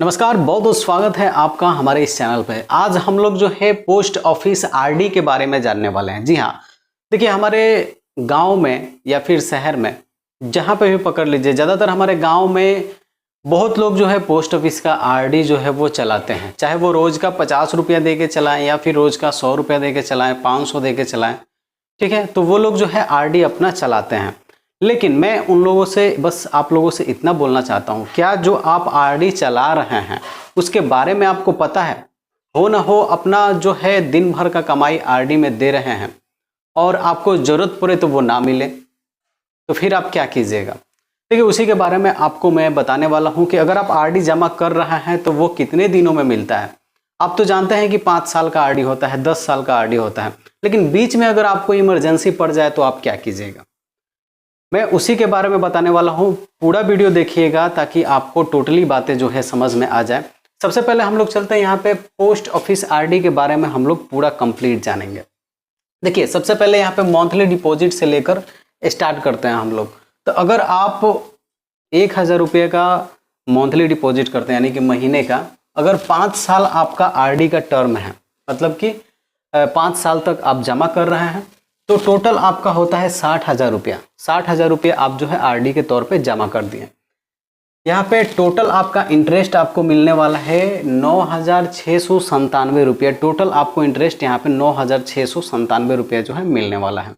नमस्कार, बहुत बहुत स्वागत है आपका हमारे इस चैनल पे। आज हम लोग जो है पोस्ट ऑफिस आरडी के बारे में जानने वाले हैं। जी हाँ, देखिए हमारे गांव में या फिर शहर में जहाँ पे भी पकड़ लीजिए, ज़्यादातर हमारे गांव में बहुत लोग जो है पोस्ट ऑफिस का आरडी जो है वो चलाते हैं। चाहे वो रोज़ का 50 रुपया दे के चलाएँ या फिर रोज़ का 100 रुपया दे के चलाएँ, 500 दे के चलाएँ, ठीक है। तो वो लोग जो है आरडी अपना चलाते हैं। लेकिन मैं उन लोगों से बस आप लोगों से इतना बोलना चाहता हूँ, क्या जो आप आरडी चला रहे हैं उसके बारे में आपको पता है? हो ना हो अपना जो है दिन भर का कमाई आरडी में दे रहे हैं और आपको ज़रूरत पड़े तो वो ना मिले, तो फिर आप क्या कीजिएगा? देखिए उसी के बारे में आपको मैं बताने वाला हूँ कि अगर आप आरडी जमा कर रहे हैं तो वो कितने दिनों में मिलता है। आप तो जानते हैं कि 5 साल का आरडी होता है, 10 साल का आरडी होता है, लेकिन बीच में अगर आपको इमरजेंसी पड़ जाए तो आप क्या कीजिएगा? मैं उसी के बारे में बताने वाला हूँ। पूरा वीडियो देखिएगा ताकि आपको टोटली बातें जो है समझ में आ जाए। सबसे पहले हम लोग चलते हैं यहाँ पे पोस्ट ऑफिस आरडी के बारे में हम लोग पूरा कंप्लीट जानेंगे। देखिए सबसे पहले यहाँ पे मंथली डिपॉजिट से लेकर स्टार्ट करते हैं हम लोग। तो अगर आप 1000 रुपये का मंथली डिपॉजिट करते हैं यानी कि महीने का, अगर 5 साल आपका आरडी का टर्म है, मतलब कि 5 साल तक आप जमा कर रहे हैं, तो टोटल आपका होता है 60,000 रुपया। 60,000 रुपया आप जो है आरडी के तौर पे जमा कर दिए। यहाँ पे टोटल आपका इंटरेस्ट आपको मिलने वाला है 9,697 रुपया। टोटल आपको इंटरेस्ट यहाँ पे 9,697 रुपया जो है मिलने वाला है।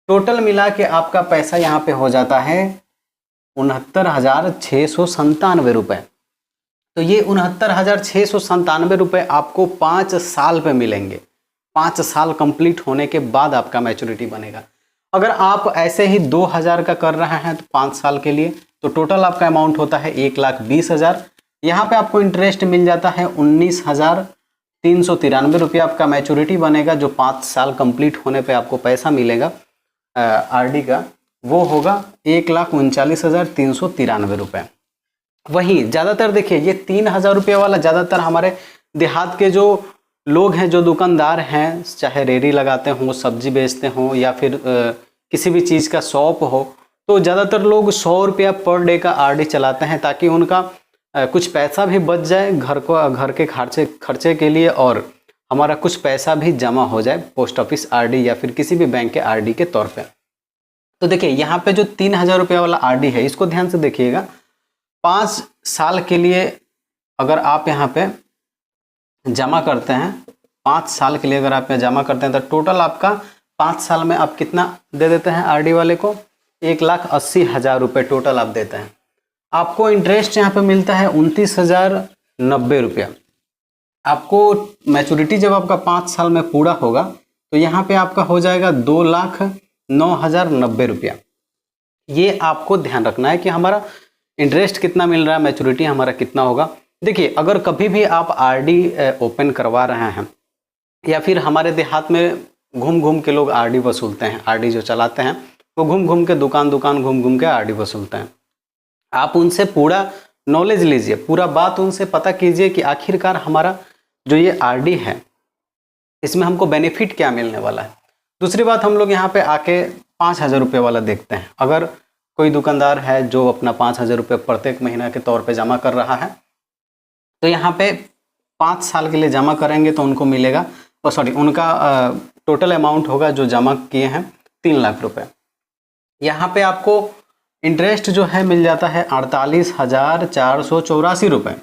टोटल मिला के आपका पैसा यहाँ पे हो जाता है 69,697 रुपये। तो ये 69,697 रुपये आपको 5 साल पे मिलेंगे। 5 साल कंप्लीट होने के बाद आपका मैच्योरिटी बनेगा। अगर आप ऐसे ही 2,000 का कर रहे हैं तो 5 साल के लिए, तो टोटल आपका अमाउंट होता है 1,20,000। यहाँ पे आपको इंटरेस्ट मिल जाता है 19,393 रुपये। आपका मैच्योरिटी बनेगा। जो 5 साल कंप्लीट होने पे आपको पैसा मिलेगा आरडी का, वो होगा 1,39,393 रुपये। वहीं ज़्यादातर देखिए ये 3,000 रुपये वाला ज़्यादातर हमारे देहात के जो लोग हैं, जो दुकानदार हैं, चाहे रेहड़ी लगाते हों, सब्जी बेचते हों या फिर किसी भी चीज़ का शॉप हो, तो ज़्यादातर लोग 100 रुपया पर डे का आरडी चलाते हैं ताकि उनका कुछ पैसा भी बच जाए घर के खर्चे के लिए, और हमारा कुछ पैसा भी जमा हो जाए पोस्ट ऑफिस आरडी या फिर किसी भी बैंक के आरडी के तौर पे। तो देखिए यहाँ पे जो 3,000 रुपया वाला आरडी है, इसको ध्यान से देखिएगा। 5 साल के लिए अगर आप यहाँ पे जमा करते हैं, 5 साल के लिए अगर आप जमा करते हैं, तो टोटल आपका 5 साल में आप कितना दे देते हैं आरडी वाले को? 1,80,000 रुपये टोटल आप देते हैं। आपको इंटरेस्ट यहाँ पे मिलता है 29,090 रुपया। आपको मैच्योरिटी जब आपका 5 साल में पूरा होगा तो यहाँ पे आपका हो जाएगा 2,09,090 रुपया। ये आपको ध्यान रखना है कि हमारा इंटरेस्ट कितना मिल रहा है, मैच्योरिटी हमारा कितना होगा। देखिए अगर कभी भी आप आरडी ओपन करवा रहे हैं, या फिर हमारे देहात में घूम घूम के लोग आरडी वसूलते हैं, आरडी जो चलाते हैं वो घूम घूम के दुकान घूम घूम के आरडी वसूलते हैं। आप उनसे पूरा नॉलेज लीजिए, पूरा बात उनसे पता कीजिए कि आखिरकार हमारा जो ये आरडी है इसमें हमको बेनिफिट क्या मिलने वाला है। दूसरी बात, हम लोग यहाँ पे आके 5,000 रुपये वाला देखते हैं। अगर कोई दुकानदार है जो अपना 5,000 रुपये प्रत्येक महीना के तौर पे जमा कर रहा है, तो यहाँ पे 5 साल के लिए जमा करेंगे तो उनको मिलेगा, उनका टोटल अमाउंट होगा जो जमा किए हैं 3 लाख रुपए। यहाँ पे आपको इंटरेस्ट जो है मिल जाता है 48,484 रुपये।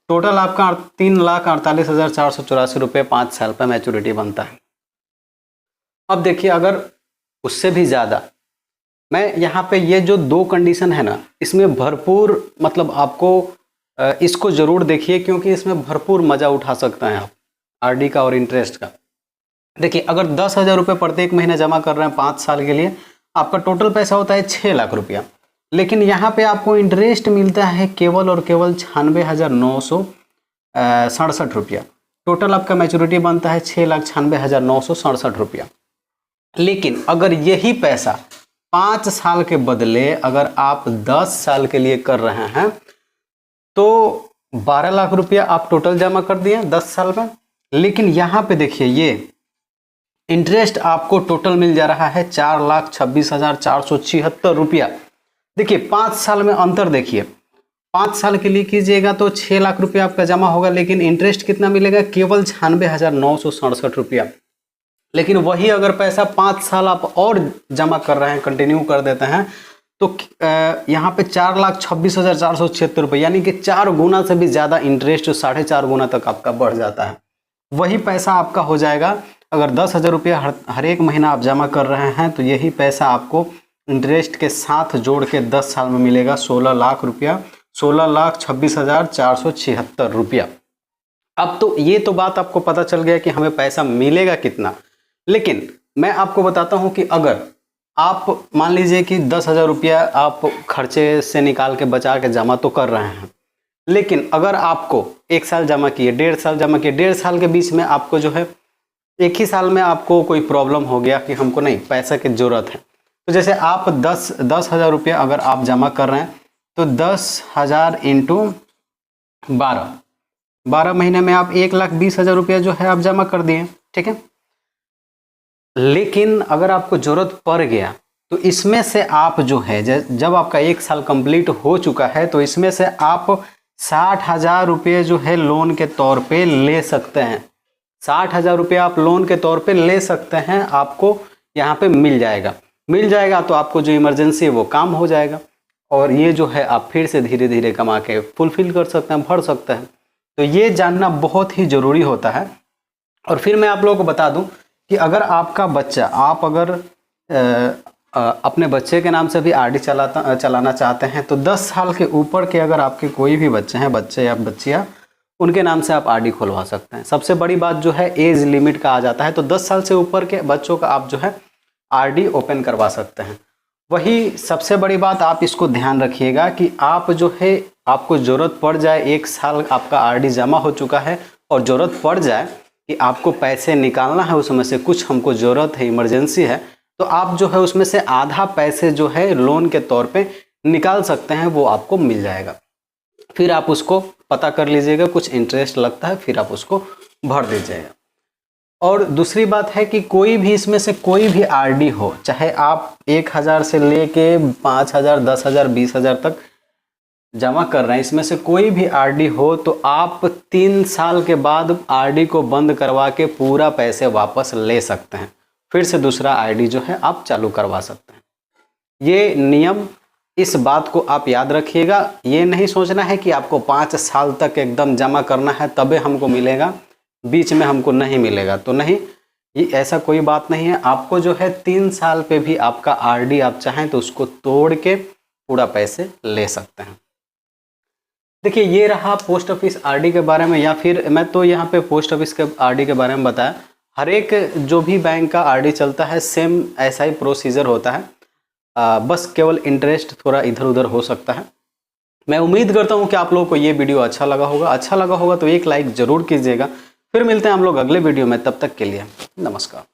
टोटल आपका 3,48,484 रुपये 5 साल पर मैच्योरिटी बनता है। अब देखिए अगर उससे भी ज़्यादा, मैं यहाँ पे ये जो 2 कंडीशन है ना, इसमें भरपूर मतलब आपको इसको ज़रूर देखिए, क्योंकि इसमें भरपूर मज़ा उठा सकते हैं आप आरडी का और इंटरेस्ट का। देखिए अगर 10,000 रुपये प्रत्येक महीना जमा कर रहे हैं 5 साल के लिए, आपका टोटल पैसा होता है 6 लाख रुपया। लेकिन यहाँ पे आपको इंटरेस्ट मिलता है केवल और केवल 96,967 रुपया। टोटल आपका मैच्योरिटी बनता है 6,96,967 रुपया। लेकिन अगर यही पैसा 5 साल के बदले अगर आप 10 साल के लिए कर रहे हैं तो 12 लाख रुपया आप टोटल जमा कर दिए 10 साल में। लेकिन यहाँ पे देखिए ये इंटरेस्ट आपको टोटल मिल जा रहा है 4,26,476 रुपया। देखिए 5 साल में अंतर देखिए, 5 साल के लिए कीजिएगा तो 6 लाख रुपया आपका जमा होगा, लेकिन इंटरेस्ट कितना मिलेगा? केवल 96,967 रुपया। लेकिन वही अगर पैसा 5 साल आप और जमा कर रहे हैं, कंटिन्यू कर देते हैं, तो यहाँ पे 4,26,476 रुपये, यानी कि 4 गुना से भी ज़्यादा इंटरेस्ट, 4.5 गुना तक आपका बढ़ जाता है। वही पैसा आपका हो जाएगा, अगर 10,000 रुपया हर एक महीना आप जमा कर रहे हैं तो यही पैसा आपको इंटरेस्ट के साथ जोड़ के 10 साल में मिलेगा 16 लाख रुपया, 16,26,476 रुपया। अब तो ये तो बात आपको पता चल गया कि हमें पैसा मिलेगा कितना। लेकिन मैं आपको बताता हूं कि अगर आप मान लीजिए कि 10,000 रुपया आप खर्चे से निकाल के बचा के जमा तो कर रहे हैं, लेकिन अगर आपको 1 साल जमा किए, 1.5 साल जमा किए, 1.5 साल के बीच में आपको जो है एक ही साल में आपको कोई प्रॉब्लम हो गया कि हमको नहीं पैसा की ज़रूरत है, तो जैसे आप 10,000 रुपया अगर आप जमा कर रहे हैं तो 10,000 इंटू 12 महीने में आप 1,20,000 रुपया जो है आप जमा कर दिए, ठीक है। लेकिन अगर आपको ज़रूरत पड़ गया तो इसमें से आप जो है जब आपका 1 साल कंप्लीट हो चुका है तो इसमें से आप 60,000 रुपये जो है लोन के तौर पे ले सकते हैं। 60,000 रुपया आप लोन के तौर पे ले सकते हैं, आपको यहाँ पे मिल जाएगा तो आपको जो इमरजेंसी है वो काम हो जाएगा, और ये जो है आप फिर से धीरे धीरे कमा के फुलफिल कर सकते हैं, भर सकते हैं। तो ये जानना बहुत ही ज़रूरी होता है। और फिर मैं आप लोगों को बता दूं कि अगर आपका बच्चा, आप अगर अपने बच्चे के नाम से भी आरडी चलाना चाहते हैं तो 10 साल के ऊपर के अगर आपके कोई भी बच्चे हैं, बच्चे या बच्चियाँ, उनके नाम से आप आरडी खुलवा सकते हैं। सबसे बड़ी बात जो है एज लिमिट का आ जाता है, तो 10 साल से ऊपर के बच्चों का आप जो है आरडी ओपन करवा सकते हैं। वही सबसे बड़ी बात आप इसको ध्यान रखिएगा कि आप जो है आपको ज़रूरत पड़ जाए, 1 साल आपका आरडी जमा हो चुका है और ज़रूरत पड़ जाए कि आपको पैसे निकालना है, उसमें से कुछ हमको ज़रूरत है, इमरजेंसी है, तो आप जो है उसमें से आधा पैसे जो है लोन के तौर पे निकाल सकते हैं, वो आपको मिल जाएगा। फिर आप उसको पता कर लीजिएगा, कुछ इंटरेस्ट लगता है, फिर आप उसको भर दीजिएगा। और दूसरी बात है कि कोई भी इसमें से कोई भी आरडी हो, चाहे आप 1,000 से लेके 5,000, 10,000, 20,000 तक जमा कर रहे हैं, इसमें से कोई भी आरडी हो तो आप 3 साल के बाद आरडी को बंद करवा के पूरा पैसे वापस ले सकते हैं, फिर से दूसरा आरडी जो है आप चालू करवा सकते हैं। ये नियम, इस बात को आप याद रखिएगा। ये नहीं सोचना है कि आपको 5 साल तक एकदम जमा करना है तबे हमको मिलेगा, बीच में हमको नहीं मिलेगा तो नहीं, ये ऐसा कोई बात नहीं है। आपको जो है 3 साल पे भी आपका आरडी आप चाहें तो उसको तोड़ के पूरा पैसे ले सकते हैं। देखिए ये रहा पोस्ट ऑफिस आरडी के बारे में, या फिर मैं तो यहाँ पे पोस्ट ऑफिस के आरडी के बारे में बताया। हर एक जो भी बैंक का आरडी चलता है सेम ऐसा ही प्रोसीजर होता है, बस केवल इंटरेस्ट थोड़ा इधर उधर हो सकता है। मैं उम्मीद करता हूँ कि आप लोगों को ये वीडियो अच्छा लगा होगा तो एक लाइक ज़रूर कीजिएगा। फिर मिलते हैं हम लोग अगले वीडियो में, तब तक के लिए नमस्कार।